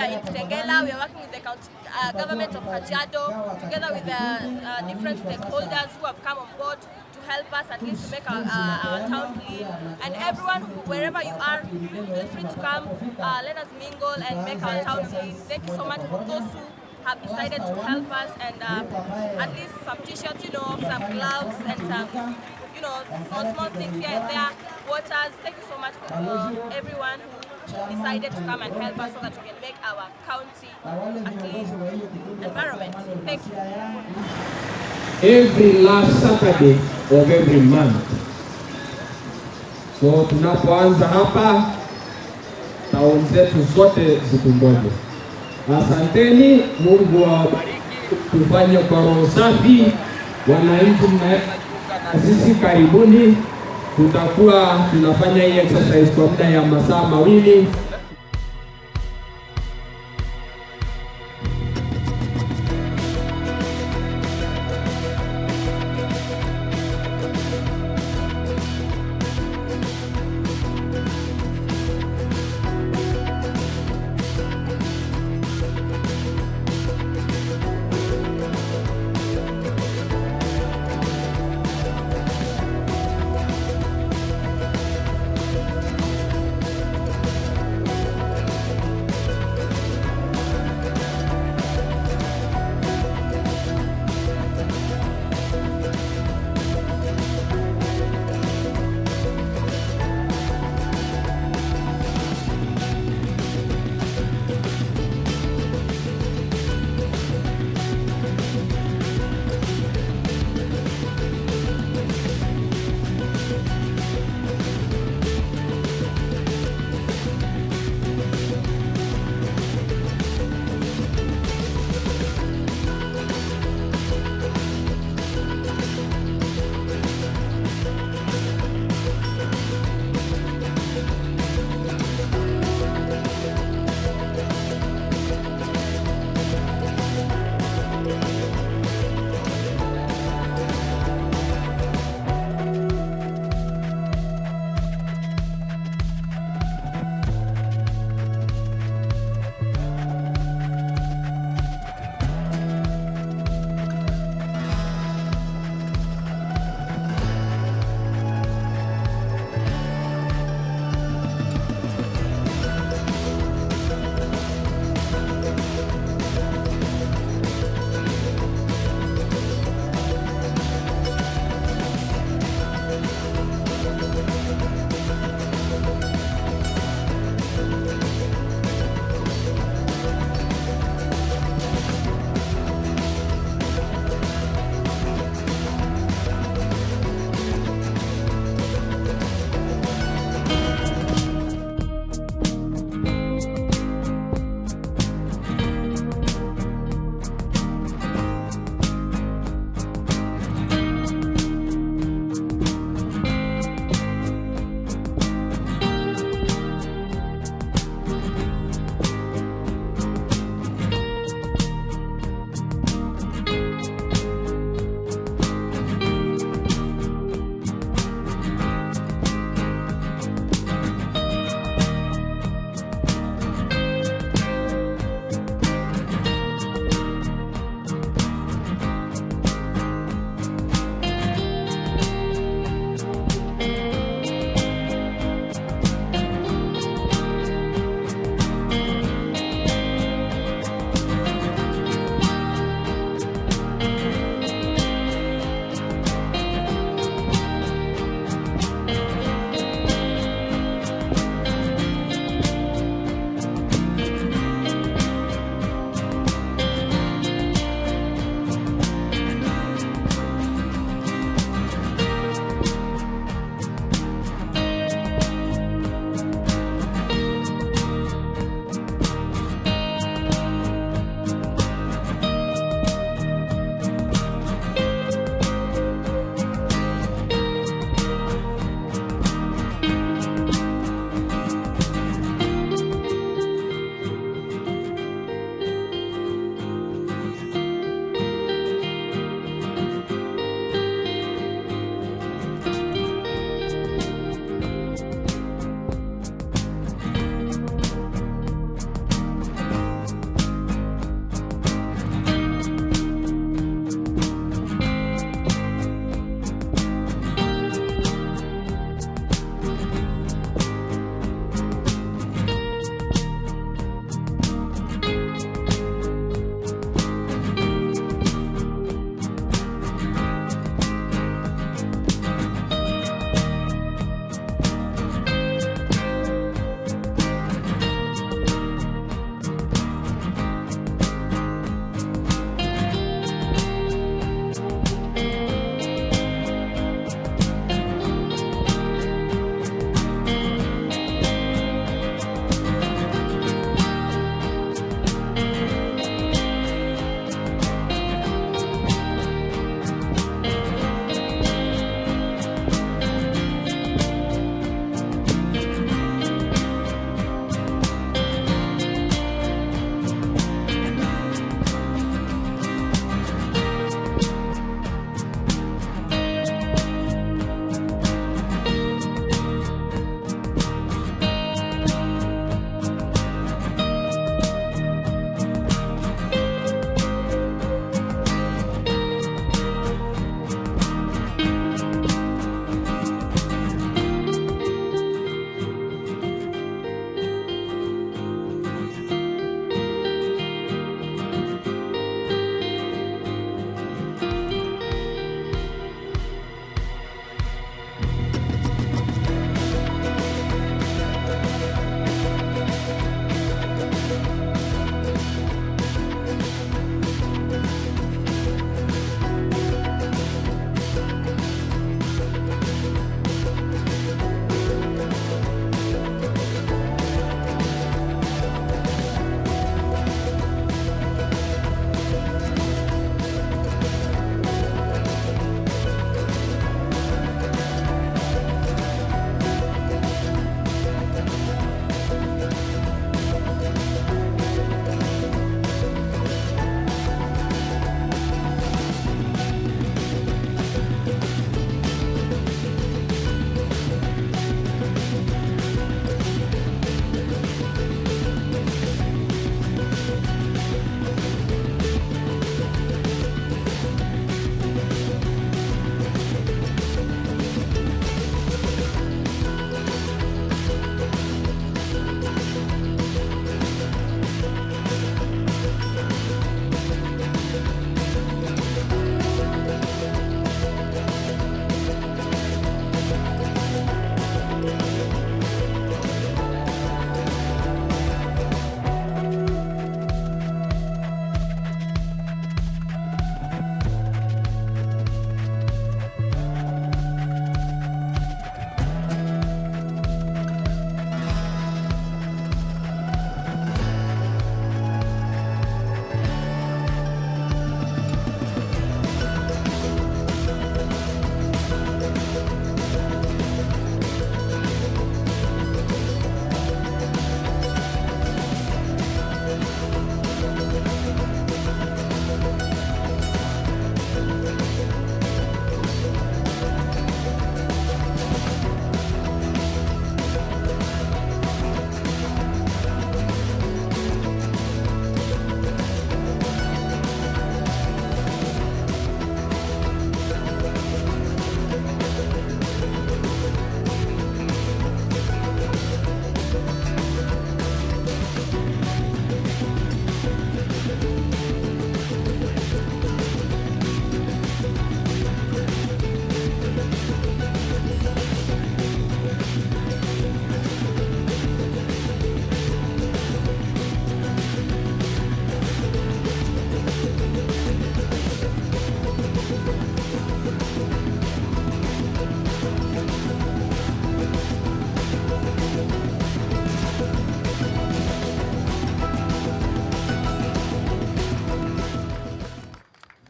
are in Kitengela. We are working with the county, government of Kajiado, together with the different stakeholders who have come on board to help us at least to make our town clean. And everyone, wherever you are, feel free to come. Let us mingle and make our town clean. Thank you so much for those who have decided to help us, and at least some t-shirts, some gloves, and some, small things here and there, waters. Thank you so much for everyone who decided to come and help us so that we can make our county a clean environment. Thank you. Every last Saturday of every month. So tunapoanza hapa, tauni zetu zote zikungoje. Asanteni, Mungu awabariki, tufanye kwa roho safi. Wananchi na sisi karibuni, tutakuwa tunafanya hii exercise kwa muda ya masaa mawili.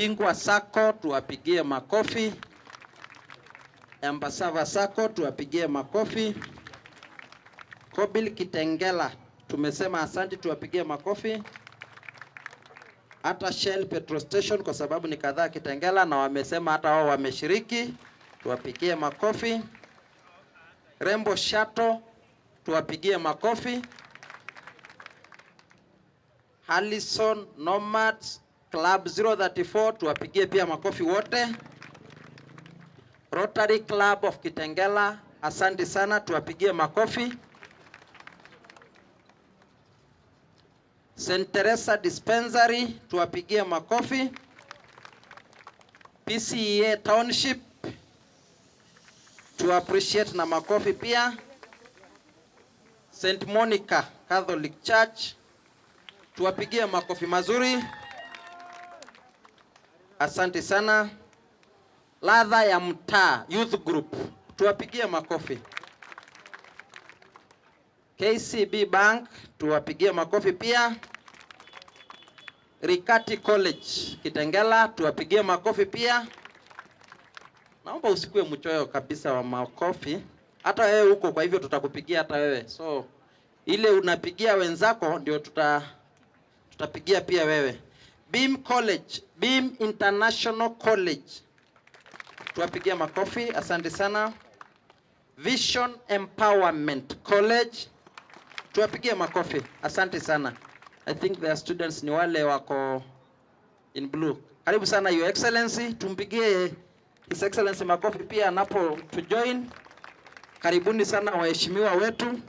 Bingwa Sacco tuwapigie makofi. Embasava Sacco tuwapigie makofi. Kobil Kitengela tumesema asante, tuwapigie makofi. Hata Shell Petrol Station kwa sababu ni kadhaa Kitengela na wamesema hata wao wameshiriki, tuwapigie makofi. Rembo Shato tuwapigie makofi. Harrison Nomads Club 034 tuwapigie pia makofi wote. Rotary Club of Kitengela asante sana, tuwapigie makofi. St. Teresa Dispensary tuwapigie makofi. PCEA Township tu appreciate na makofi pia. St. Monica Catholic Church tuwapigie makofi mazuri, asante sana. Ladha ya Mtaa Youth Group tuwapigie makofi. KCB Bank tuwapigie makofi pia. Rikati College Kitengela tuwapigie makofi pia. Naomba usikue mchoyo kabisa wa makofi. Hata wewe huko, kwa hivyo tutakupigia hata wewe. So ile unapigia wenzako ndio tutapigia pia wewe. Beam College, Beam International College tuwapigia makofi, asante sana. Vision Empowerment College tuwapigie makofi, asante sana. I think their students ni wale wako in blue. Karibu sana Your Excellency, tumpigie His Excellency makofi pia anapo to join. Karibuni sana waheshimiwa wetu.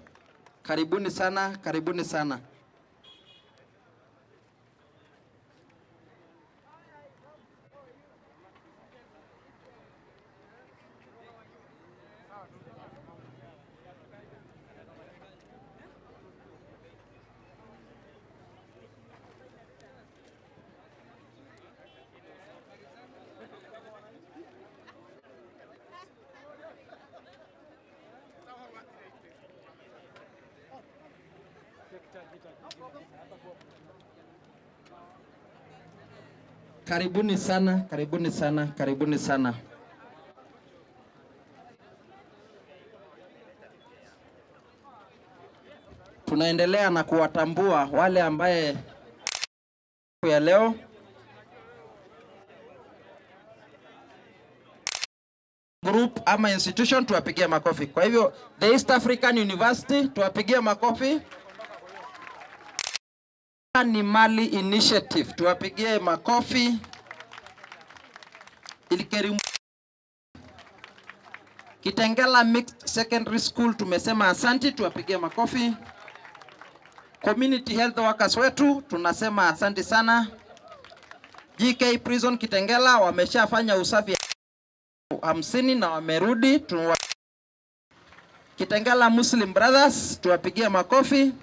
Karibuni sana, karibuni sana. Karibuni sana, karibuni sana, karibuni sana. Tunaendelea na kuwatambua wale ambaye ya leo group ama institution tuwapigie makofi. Kwa hivyo the East African University tuwapigie makofi. Ni Mali Initiative tuwapigie makofi. Kitengela Mixed Secondary School tumesema asante, tuwapigie makofi. Community Health Workers wetu tunasema asante sana. GK Prison Kitengela wameshafanya usafi 50 na wamerudi. Kitengela Muslim Brothers tuwapigie makofi.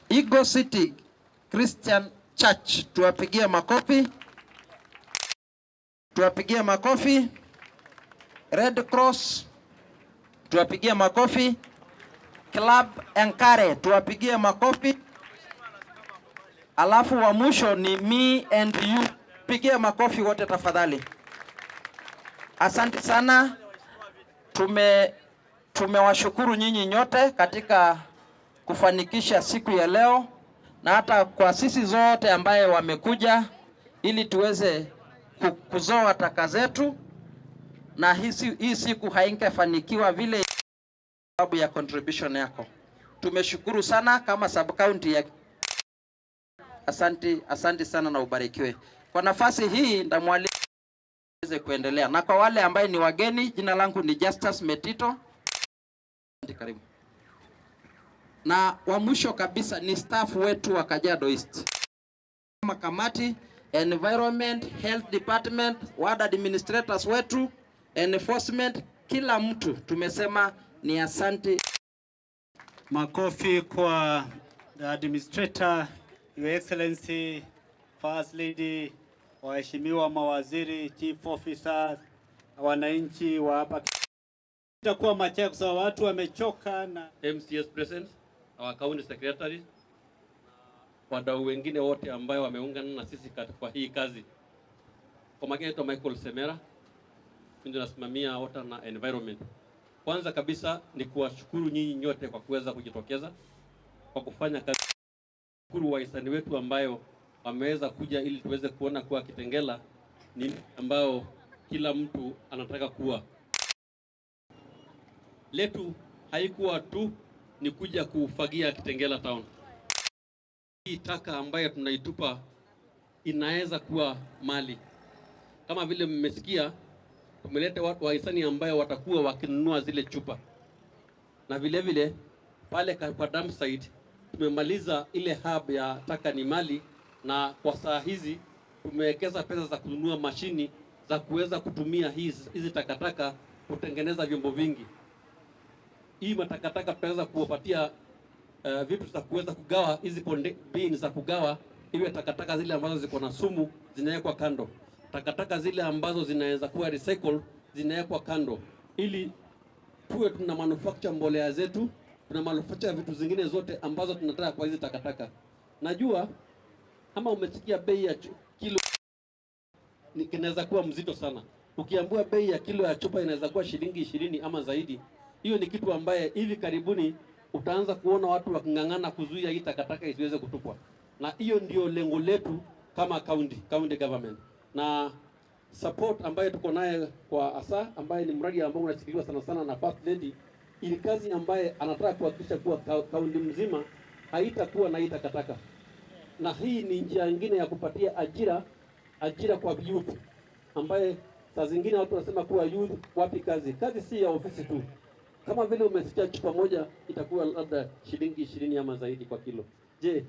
Eagle City Christian Church tuwapigie makofi. Tuwapigie makofi. Red Cross tuwapigie makofi. Club Enkare tuwapigie makofi. Alafu wa mwisho ni Me and You, pigie makofi wote tafadhali. Asante sana. Tumewashukuru nyinyi nyote katika kufanikisha siku ya leo, na hata kwa sisi zote ambaye wamekuja ili tuweze kuzoa taka zetu, na hii siku haingefanikiwa vile sababu ya contribution yako. Tumeshukuru sana kama sub county ya asante sana na ubarikiwe. Kwa nafasi hii ndamwalika kuendelea, na kwa wale ambaye ni wageni, jina langu ni Justus Metito. Karibu. Na wa mwisho kabisa ni staff wetu wa Kajiado East. Kama kamati, environment, health department, ward administrators wetu, enforcement, kila mtu tumesema ni asante. Makofi kwa the administrator, Your Excellency, First Lady, waheshimiwa mawaziri, chief officers, wananchi wa hapa. Itakuwa machache kwa watu wamechoka, na MCS President, our county secretary, wadau wengine wote ambao wameungana na sisi kwa hii kazi. Kwa majina naitwa Michael Semera, mimi nasimamia water na environment. Kwanza kabisa ni kuwashukuru nyinyi nyote kwa kuweza kujitokeza kwa kufanya kazi. Shukuru wahisani wetu ambayo wameweza kuja ili tuweze kuona kuwa Kitengela ni ambao kila mtu anataka kuwa. Letu haikuwa tu ni kuja kufagia Kitengela town. Hii taka ambayo tunaitupa inaweza kuwa mali. Kama vile mmesikia, tumeleta watu wahisani ambayo watakuwa wakinunua zile chupa. Na vile vile pale kwa dump site tumemaliza ile hub ya taka ni mali, na kwa saa hizi tumewekeza pesa za kununua mashini za kuweza kutumia hizi takataka kutengeneza vyombo vingi. Hii matakataka tutaweza kuwapatia vitu za kuweza kugawa hizi bin za kugawa, iwe takataka zile ambazo ziko na sumu zinawekwa kando, takataka zile ambazo zinaweza kuwa recycle zinawekwa kando, ili tuwe tuna manufacture mbolea zetu, tuna manufacture vitu zingine zote ambazo tunataka kwa hizi takataka. Najua kama umesikia bei ya kilo inaweza kuwa mzito sana. Ukiambiwa bei ya kilo ya chupa inaweza kuwa shilingi 20 ama zaidi. Hiyo ni kitu ambaye hivi karibuni utaanza kuona watu waking'ang'ana kuzuia hii takataka isiweze kutupwa. Na hiyo ndio lengo letu kama county government. Na support ambayo tuko naye kwa ASA ambaye ni mradi ambao unashikiliwa sana sana na First Lady, ili kazi ambaye anataka kuhakikisha kuwa kaunti mzima haitakuwa na hii takataka. Na hii ni njia nyingine ya kupatia ajira kwa youth, ambaye saa zingine watu wanasema kuwa youth wapi kazi. Kazi si ya ofisi tu. Kama vile umesikia chupa moja itakuwa labda shilingi 20 ama zaidi kwa kilo. Je,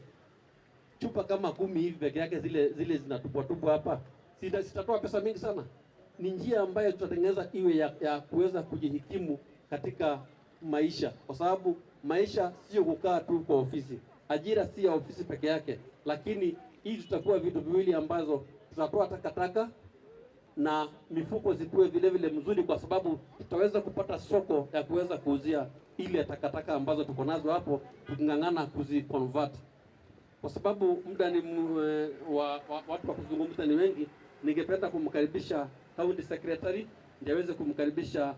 chupa kama 10 hivi peke yake zile zinatupwa hapa, sitatoa pesa mingi sana. Ni njia ambayo tutatengeneza iwe ya kuweza kujihikimu katika maisha, kwa sababu maisha sio kukaa tu kwa ofisi. Ajira si ya ofisi peke yake, lakini hii tutakuwa vitu viwili ambazo tutatoa takataka na mifuko zikuwe vile vile mzuri, kwa sababu tutaweza kupata soko ya kuweza kuuzia ile takataka ambazo tuko nazo hapo, tuking'ang'ana kuziconvert. Kwa sababu muda ni watu wa kuzungumza ni wengi, ningependa kumkaribisha County Secretary ndiye aweze kumkaribisha